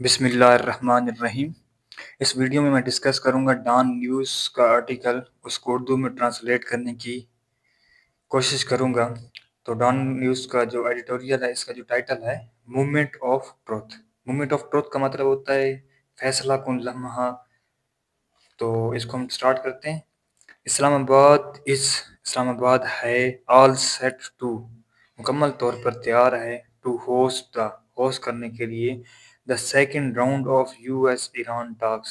بسم اللہ الرحمن الرحیم۔ اس ویڈیو میں ڈسکس کروں گا ڈان نیوز کا آرٹیکل، اس کو اردو میں ٹرانسلیٹ کرنے کی کوشش کروں گا۔ تو ڈان نیوز کا جو ایڈیٹوریل ہے، اس کا جو ٹائٹل ہے movement of truth. Movement of truth کا مطلب ہوتا ہے فیصلہ کن لمحہ۔ تو اس کو ہم سٹارٹ کرتے ہیں۔ اسلام آباد ہے آل سیٹ ٹو، مکمل طور پر تیار ہے، ٹو ہوسٹ کرنے کے لیے the second round of U S Iran talks,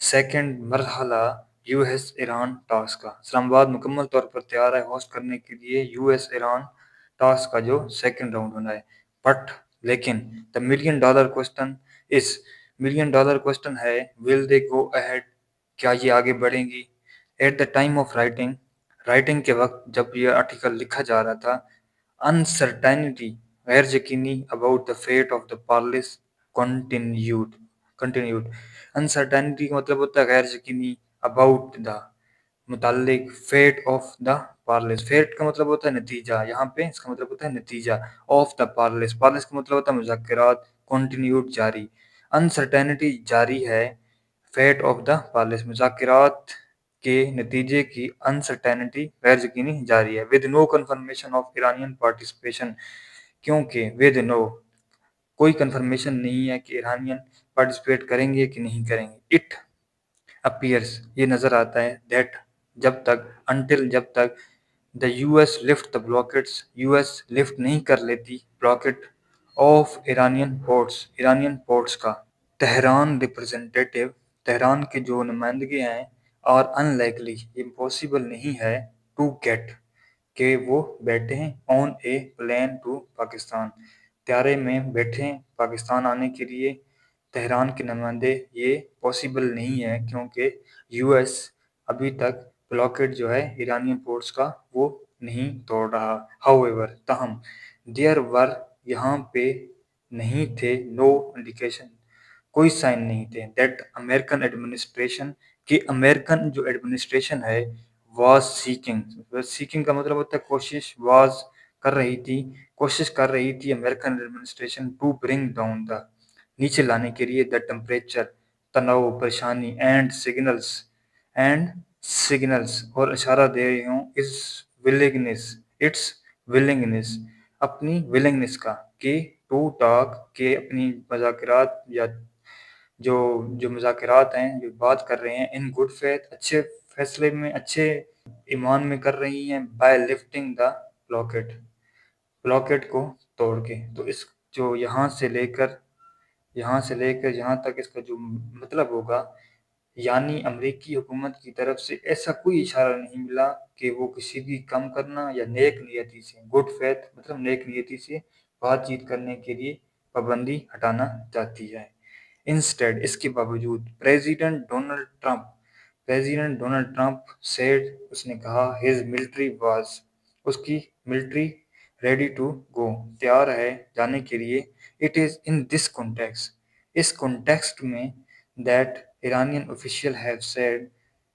second مرحلہ یو ایس ایران ٹاکس کا۔ اسلام آباد مکمل طور پر تیار ہے ہوسٹ کرنے کے لیے یو ایس ایران ٹاکس کا جو سیکنڈ راؤنڈ ہونا ہے۔ بٹ لیکن دا ملین ڈالر کوسچن ہے، ول دے گو اہیڈ، کیا یہ آگے بڑھیں گی؟ At the time of writing کے وقت جب یہ آرٹیکل لکھا جا رہا تھا، انسرٹینٹی، غیر یقینی، about the fate of the parleys continued. Uncertainty کا مطلب ہوتا ہے غیر یقینی، اباؤٹ دا متعلق، fate of the parleys, fate کا مطلب ہوتا ہے نتیجہ، یہاں پہ اس کا مطلب ہوتا ہے نتیجہ، آف دا پارلس کا مطلب ہوتا ہے مذاکرات، کنٹینیوڈ جاری، انسرٹینٹی جاری ہے، فیٹ آف دا پارلس مذاکرات کے نتیجے کی انسرٹینٹی غیر یقینی جاری ہے، with no confirmation of Iranian participation, کیونکہ ود نو کوئی کنفرمیشن نہیں ہے کہ ایرانین پارٹیسپیٹ کریں گے کہ نہیں کریں گے۔ اٹ اپیئرس، یہ نظر آتا ہے، دیٹ جب تک دا یو ایس لفٹ دا بلاکٹس، یو ایس لفٹ نہیں کر لیتی بلاکٹ آف ایرانین پورٹس کا۔ تہران کے جو نمائندگے ہیں، اور ان لائکلی، امپاسبل نہیں ہے، ٹو گیٹ، کہ وہ بیٹھے ہیں، آن اے پلین ٹو پاکستان، طیارے میں بیٹھیں پاکستان آنے کے لیے۔ تہران کے نمائندے، یہ پاسبل نہیں ہے کیونکہ یو ایس ابھی تک بلاکٹ جو ہے ایرانین پورٹس کا وہ نہیں توڑ رہا۔ however، تاہم، دیر ور، یہاں پہ نہیں تھے، نو انڈیکیشن، کوئی سائن نہیں تھے، دیٹ امریکن ایڈمنسٹریشن، کہ امریکن جو ایڈمنسٹریشن ہے، واز سیکنگ کا مطلب ہوتا ہے کوشش کر رہی تھی American administration to bring down the, نیچے لانے کے لیے، دا ٹیمپریچر، تناؤ، پریشانی، اینڈ سگنلز، اور اشارہ دے رہی ہوں، اٹس ولنگنس، اپنی ولنگنس کا، کہ ٹو ٹاک، کہ اپنی مذاکرات، یا جو مذاکرات ہیں، جو بات کر رہے ہیں، ان گڈ فیتھ، اچھے فیصلے میں، اچھے ایمان میں کر رہی ہیں، بائی لفٹنگ دا بلاکٹ کو توڑ کے۔ تو اس جو یہاں سے لے کر یہاں تک اس کا جو مطلب ہوگا، یعنی امریکی حکومت کی طرف سے ایسا کوئی اشارہ نہیں ملا کہ وہ کسی بھی کم کرنا یا نیک نیتی سے، گڈ فیتھ مطلب نیک نیتی سے بات چیت کرنے کے لیے پابندی ہٹانا چاہتی ہے۔ انسٹیڈ، اس کے باوجود، پریزیڈنٹ ڈونلڈ ٹرمپ سیڈ، اس نے کہا، ہز ملٹری واز، اس کی ملٹری، ریڈی ٹو گو، تیار ہے جانے کے لیے، it is in this context, اس کانٹیکسٹ میں، that Iranian official have said,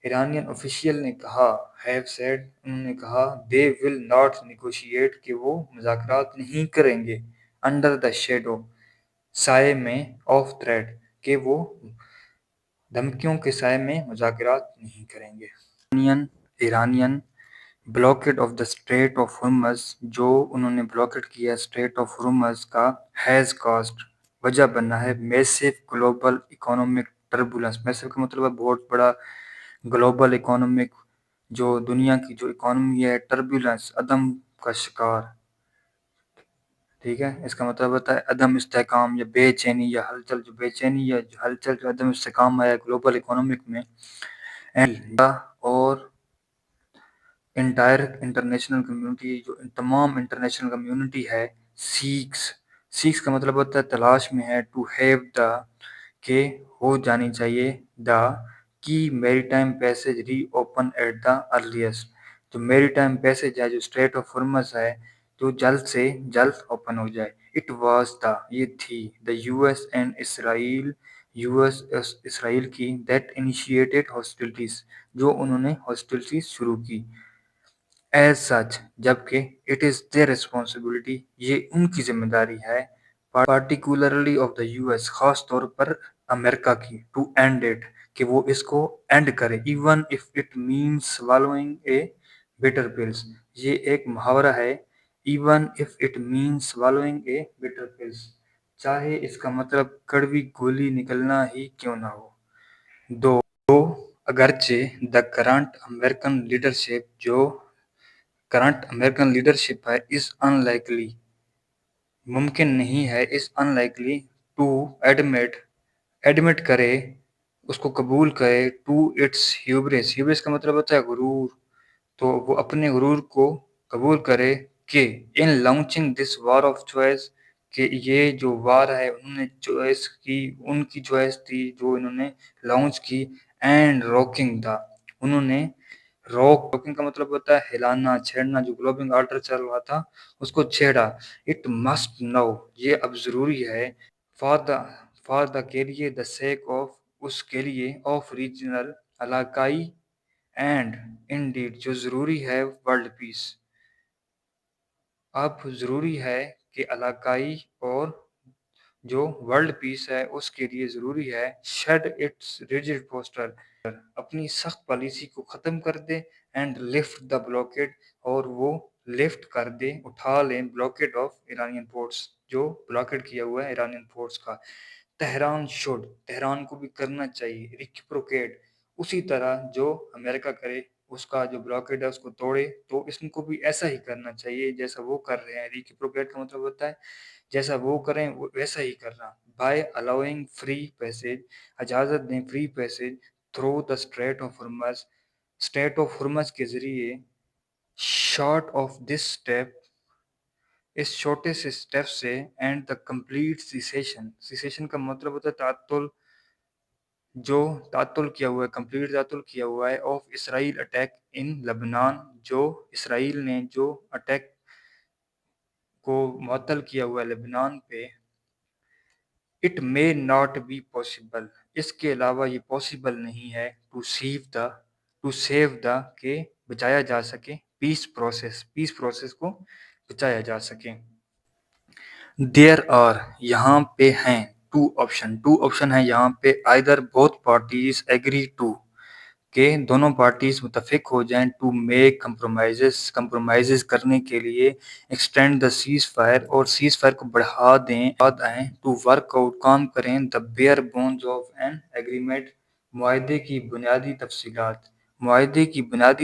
Iranian official نے کہا، انہوں نے کہا، دے ول ناٹ نیگوشیٹ، کہ وہ مذاکرات نہیں کریں گے، انڈر دا شیڈو، سائے میں، آف تھریٹ، کہ وہ دھمکیوں کے سائے میں مذاکرات نہیں کریں گے۔ Iranian blockade of the street of Hormuz, جو انہوں نے بلاکٹ کیا اسٹریٹ آف ہرمز کا، ہیز کاسٹ، وجہ بنا ہے، massive global economic turbulence, massive کا مطلب ہے بہت بڑا، گلوبل اکنامک، جو دنیا کی جو اکانومی ہے، ٹربولنس، عدم کا شکار، ٹھیک ہے، اس کا مطلب ہوتا ہے عدم استحکام یا بے چینی یا ہلچل، جو عدم استحکام ہے گلوبل اکنامک میں، اور انٹرنیشنل کمیونٹی، جو تمام انٹرنیشنل کمیونٹی ہے، سیکس کا مطلب ہوتا ہے تلاش میں ہے، ٹو ہیو دا، کہ ہو جانی چاہیے، دا کی میری time passage reopen at the earliest, جو میری ٹائم پیسج ہے، جو اسٹریٹ آف ہرمز ہے، جو جلد سے جلد اوپن ہو جائے۔ اٹ واز دا، یہ تھی، دا یو ایس اینڈ اسرائیل کی، دیٹ انیشیٹڈ ہاسٹیلٹیز، جو انہوں نے ہاسٹیلٹیز شروع کی، ایز سچ، جبکہ اٹ از دیئر ریسپانسبلٹی، یہ ان کی ذمہ داری ہے، پارٹیکولرلی آف دا US، خاص طور پر امریکہ کی، ٹو اینڈ اٹ، کہ وہ اس کو اینڈ کرے، even if it means swallowing a bitter pills۔ یہ ایک محاورہ ہے، even if it means swallowing a bitter pills، چاہے اس کا مطلب کڑوی گولی نکلنا ہی کیوں نہ ہو۔ دو اگرچہ دا کرنٹ امریکن لیڈرشپ ہے از ان لائکلی، ممکن نہیں ہے، از ان لائکلی ٹو ایڈمٹ کرے، اس کو قبول کرے، ٹو اٹس ہیوبرس کا مطلب ہوتا ہے غرور، تو وہ اپنے غرور کو قبول کرے کہ in launching this war of choice, کہ یہ جو وار ہے انہوں نے چوائس کی، ان کی چوائس تھی جو انہوں نے لانچ کی، اینڈ راکنگ دا، انہوں نے راکنگ کا مطلب ہوتا ہے ہلانا، چھیڑنا، جو گلوبل آرڈر چل رہا تھا اس کو چھیڑا۔ اٹ مسٹ نو، یہ اب ضروری ہے، فار دا کے لیے، دا سیک آف، اس کے لیے، آف ریجنل، علاقائی، اینڈ انڈیڈ، جو ضروری ہے، ورلڈ پیس، اب ضروری ہے کہ علاقائی اور جو ورلڈ پیس ہے اس کے لیے ضروری ہے، شیڈ اٹس ریجڈ پوسٹر، اپنی سخت پالیسی کو ختم کر دے، اینڈ لفٹ دا بلاکیڈ، اور وہ لفٹ کر دے، اٹھا لیں، بلاکیڈ آف ایرانین پورٹس، جو بلاکیڈ کیا ہوا ہے ایرانین پورٹس کا۔ تہران کو بھی کرنا چاہیے، ریکپروکیٹ، اسی طرح جو امریکہ کرے، اس کا جو بلاکیڈ ہے اس کو توڑے، تو اس کو بھی ایسا ہی کرنا چاہیے جیسا وہ کر رہے ہیں۔ ریکپروکیٹ کا مطلب ہوتا ہے جیسا وہ کریں ویسا ہی کرنا، بائی الاؤنگ فری پیسج، اجازت دیں free passage, through the street of Hormuz کے ذریعے، شارٹ آف دس اسٹیپ، اس چھوٹے سے اسٹیپ سے، اینڈ دا کمپلیٹ سیسیشن کا مطلب ہوتا ہے تعطل، جو تعطل کیا ہوا ہے، کمپلیٹ تعطل کیا ہوا ہے، آف اسرائیل اٹیک ان لبنان، جو اسرائیل نے جو اٹیک کو معطل کیا ہوا ہے لبنان پہ۔ It may not be possible, اس کے علاوہ یہ پاسبل نہیں ہے، ٹو سیو دا، کہ بچایا جا سکے، پیس پروسیس کو بچایا جا سکے۔ دیر آر، یہاں پہ ہیں، ٹو آپشن ہیں یہاں پہ، either both parties agree to, کہ دونوں پارٹیز متفق ہو جائیں، ٹو میک کمپرومائزز کرنے کے لیے، ایکسٹینڈ دا سیز فائر، اور سیز فائر کو بڑھا دیں، ٹو ورک آؤٹ، کام کریں، the bare bones of an agreement, معاہدے کی بنیادی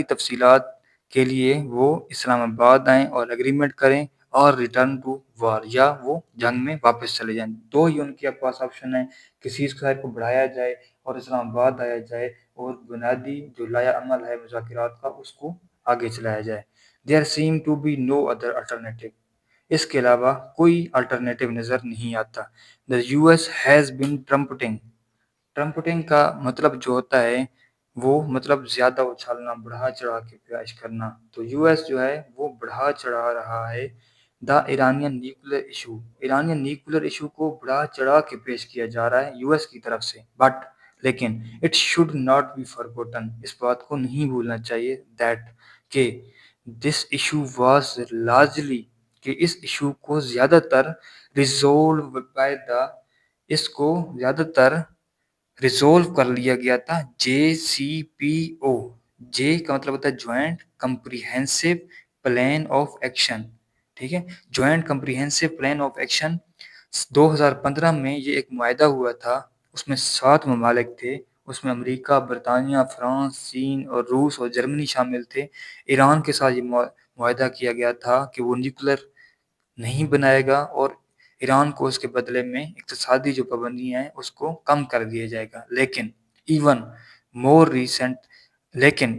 تفصیلات کے لیے وہ اسلام آباد آئیں اور ایگریمنٹ کریں، اور ریٹرن ٹو وار، یا وہ جنگ میں واپس چلے جائیں۔ دو ہی ان کے پاس آپشن ہیں، کہ سیز فائر کو بڑھایا جائے اور اسلام آباد آیا جائے، اور بنیادی جو لایا عمل ہے مذاکرات کا اس کو آگے چلایا جائے۔ There seem to be no other alternative, اس کے علاوہ کوئی الٹرنیٹو نظر نہیں آتا۔ دا US ہیز بین ٹرمپٹنگ کا مطلب جو ہوتا ہے وہ مطلب زیادہ اچھالنا، بڑھا چڑھا کے پیش کرنا، تو US جو ہے وہ بڑھا چڑھا رہا ہے دا ایرانین نیوکلیر ایشو کو بڑھا چڑھا کے پیش کیا جا رہا ہے US کی طرف سے، لیکن اٹ شوڈ ناٹ بی فارگوٹن، اس بات کو نہیں بھولنا چاہیے، دیٹ، کہ دس ایشو واز لارجلی، کہ اس ایشو کو زیادہ تر اس کو زیادہ تر ریزولو کر لیا گیا تھا JCPO، جے کا مطلب ہوتا ہے joint comprehensive plan of action, ٹھیک ہے، joint comprehensive plan of action. 2015 میں یہ ایک معاہدہ ہوا تھا، اس میں 7 ممالک تھے، اس میں امریکہ، برطانیہ، فرانس، چین اور روس اور جرمنی شامل تھے۔ ایران کے ساتھ یہ معاہدہ کیا گیا تھا کہ وہ نیوکلیر نہیں بنائے گا، اور ایران کو اس کے بدلے میں اقتصادی جو پابندیاں ہیں اس کو کم کر دیا جائے گا، لیکن ایون مور ریسنٹ، لیکن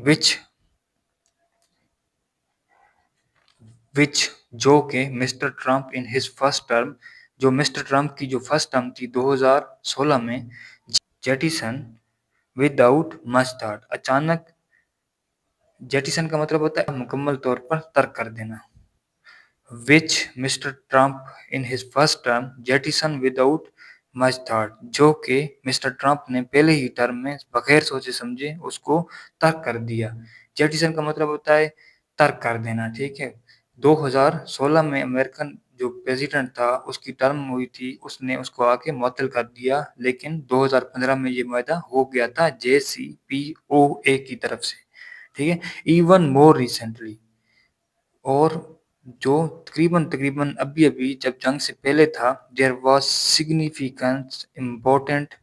جو کہ mister Trump in his first term, جو مسٹر ٹرمپ کی جو فرسٹ ٹرم تھی 2016 میں، جیٹیسن وداؤٹ مچ تھاٹ، اچانک، جیٹیسن کا مطلب ہوتا ہے مکمل طور پر ترک کر دینا، which Mr. Trump in his first term jettisoned without much thought، جو کہ مسٹر ٹرمپ نے پہلے ہی ٹرم میں بغیر سوچے سمجھے اس کو ترک کر دیا۔ جیٹیسن کا مطلب ہوتا ہے ترک کر دینا، ٹھیک ہے۔ 2016 میں امریکن جو پریزیڈنٹ تھا اس کی ٹرم ہوئی تھی، اس نے اس کو آ کے معطل کر دیا، لیکن 2015 میں یہ معاہدہ ہو گیا تھا JCPOA کی طرف سے، ٹھیک ہے، ایون مور ریسنٹلی. اور جو تقریباً ابھی جب جنگ سے پہلے تھا، there was significant important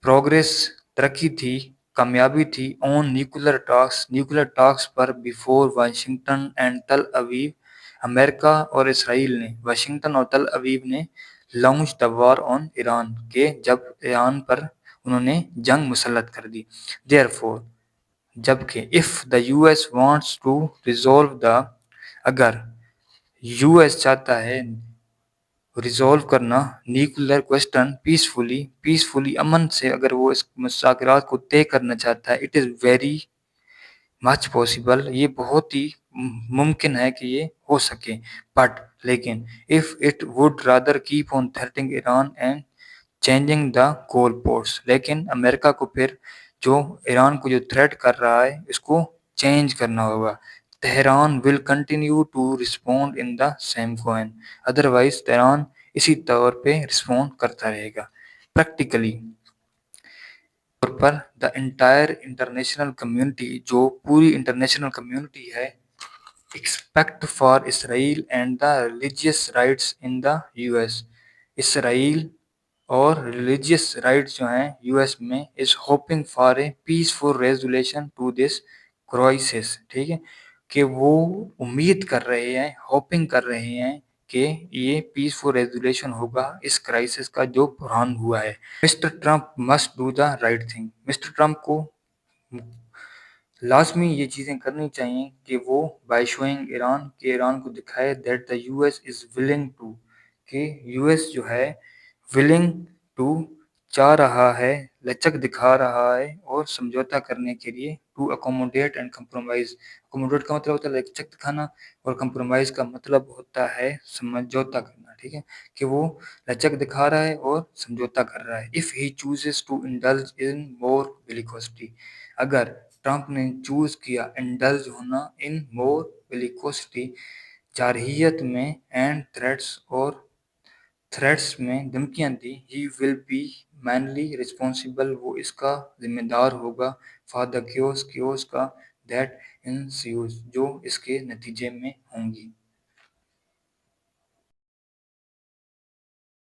progress, ترقی تھی، کامیابی تھی آن نیوکلر ٹاکس پر before Washington and Tel Aviv. امریکہ اور اسرائیل نے، واشنگٹن اور تل اویو نے لانچ دا وار آن ایران کے جب ایران پر انہوں نے جنگ مسلط کر دی. دیئرفور، جبکہ if the US wants to resolve the، اگر US چاہتا ہے ریزولو کرنا نیوکلر کوسچن پیسفلی امن سے، اگر وہ اس مذاکرات کو طے کرنا چاہتا ہے، it is very much possible, یہ بہت ہی ممکن ہے کہ یہ ہو سکے، بٹ لیکن if it would rather keep on threatening Iran and changing the goalposts، لیکن امریکہ کو پھر جو ایران کو جو تھریٹ کر رہا ہے اس کو چینج کرنا ہوگا. Tehran will continue to respond in the same coin، otherwise Tehran اسی طور پہ رسپونڈ کرتا رہے گا. پریکٹیکلی طور پر دا انٹائر انٹرنیشنل کمیونٹی، جو پوری انٹرنیشنل کمیونٹی ہے، expect for Israel and the religious rights in the US، اسرائیل اور ریلیجیس رائٹس جو ہیں US میں، is hoping for a peaceful resolution to this crisis, ٹھیک ہے، کہ وہ امید کر رہے ہیں، ہوپنگ کر رہے ہیں کہ یہ پیسفل ریزولیشن ہوگا اس کرائسس کا جو بحران ہوا ہے. Mister Trump must do the right thing, mister Trump کو لازمی یہ چیزیں کرنی چاہیے کہ وہ بائی شوئنگ ایران، کہ ایران کو دکھائے that the US is willing to, کہ US جو ہے ولنگ ٹو، چاہ رہا ہے، لچک دکھا رہا ہے اور سمجھوتا کرنے کے لیے، to accommodate and compromise. Accommodate کا مطلب ہوتا ہے لچک دکھانا، اور کمپرومائز کا مطلب ہوتا ہے سمجھوتا کرنا، ٹھیک ہے، کہ وہ لچک دکھا رہا ہے اور سمجھوتا کر رہا ہے. if he chooses to indulge in more bellicosity، اگر ٹرمپ نے چوز کیا انڈلج ہونا ان مور bellicosity، جارحیت میں، اینڈ تھریٹس، اور تھریٹس میں دھمکیاں دی، ہی ول بی مینلی ریسپانسبل، وہ اس کا ذمہ دار ہوگا، فار دا کیوس کا دیٹ انسیوز، جو اس کے نتیجے میں ہوں گی.